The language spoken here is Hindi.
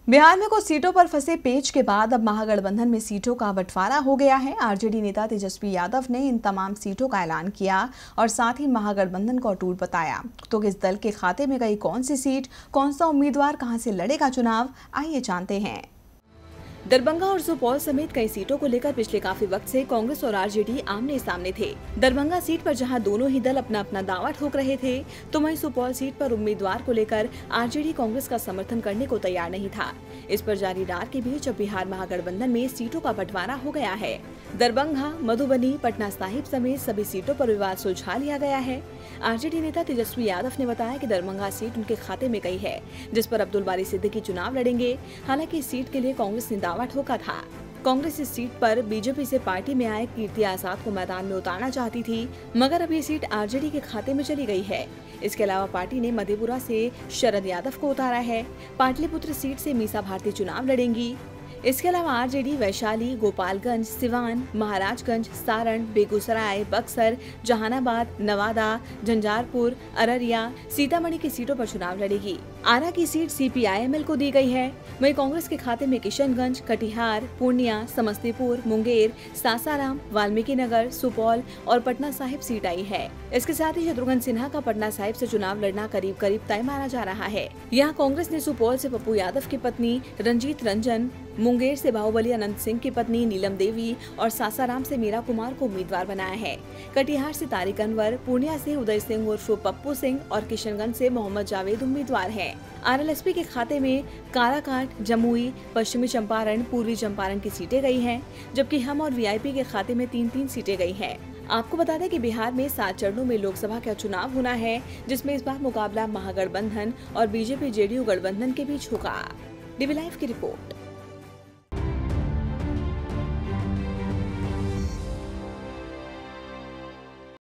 बिहार में कुछ सीटों पर फंसे पेच के बाद अब महागठबंधन में सीटों का बंटवारा हो गया है। आरजेडी नेता तेजस्वी यादव ने इन तमाम सीटों का ऐलान किया और साथ ही महागठबंधन को अटूट बताया। तो किस दल के खाते में गई कौन सी सीट, कौन सा उम्मीदवार कहां से लड़ेगा चुनाव, आइए जानते हैं। दरभंगा और सुपौल समेत कई सीटों को लेकर पिछले काफी वक्त से कांग्रेस और आरजेडी आमने सामने थे। दरभंगा सीट पर जहां दोनों ही दल अपना अपना दावा ठोक रहे थे, तो वहीं सुपौल सीट पर उम्मीदवार को लेकर आरजेडी कांग्रेस का समर्थन करने को तैयार नहीं था। इस पर जारी डार के बीच अब बिहार महागठबंधन में सीटों का बंटवारा हो गया है। दरभंगा, मधुबनी, पटना साहिब समेत सभी सीटों पर विवाद सुलझा लिया गया है। आरजेडी नेता तेजस्वी यादव ने बताया कि दरभंगा सीट उनके खाते में गई है, जिस पर अब्दुल बारी सिद्दीकी चुनाव लड़ेंगे। हालांकि इस सीट के लिए कांग्रेस ने दावा ठोका था। कांग्रेस इस सीट पर बीजेपी से पार्टी में आए कीर्ति आजाद को मैदान में उतारना चाहती थी, मगर अब ये सीट आरजेडी के खाते में चली गई है। इसके अलावा पार्टी ने मधेपुरा से शरद यादव को उतारा है। पाटलिपुत्र सीट से मीसा भारती चुनाव लड़ेंगी। इसके अलावा आरजेडी वैशाली, गोपालगंज, सिवान, महाराजगंज, सारण, बेगूसराय, बक्सर, जहानाबाद, नवादा, झंझारपुर, अररिया, सीतामढ़ी की सीटों पर चुनाव लड़ेगी। आरा की सीट सीपीआईएमएल को दी गई है। वहीं कांग्रेस के खाते में किशनगंज, कटिहार, पूर्णिया, समस्तीपुर, मुंगेर, सासाराम, वाल्मीकि नगर, सुपौल और पटना साहिब सीट आई है। इसके साथ ही शत्रुघ्न सिन्हा का पटना साहिब से चुनाव लड़ना करीब करीब तय माना जा रहा है। यहाँ कांग्रेस ने सुपौल से पप्पू यादव की पत्नी रंजीत रंजन, मुंगेर से बाहुबली अनंत सिंह की पत्नी नीलम देवी और सासाराम से मीरा कुमार को उम्मीदवार बनाया है। कटिहार से तारिक अनवर, पूर्णिया से उदय सिंह उर्फ पप्पू सिंह और किशनगंज से मोहम्मद जावेद उम्मीदवार हैं। आरएलएसपी के खाते में काराकाट, जमुई, पश्चिमी चंपारण, पूर्वी चंपारण की सीटें गई हैं, जबकि हम और वीआईपी के खाते में 3-3 सीटें गई हैं। आपको बता दें कि बिहार में 7 चरणों में लोकसभा का चुनाव होना है, जिसमें इस बार मुकाबला महागठबंधन और बीजेपी जेडीयू गठबंधन के बीच होगा। डीवी लाइव की रिपोर्ट।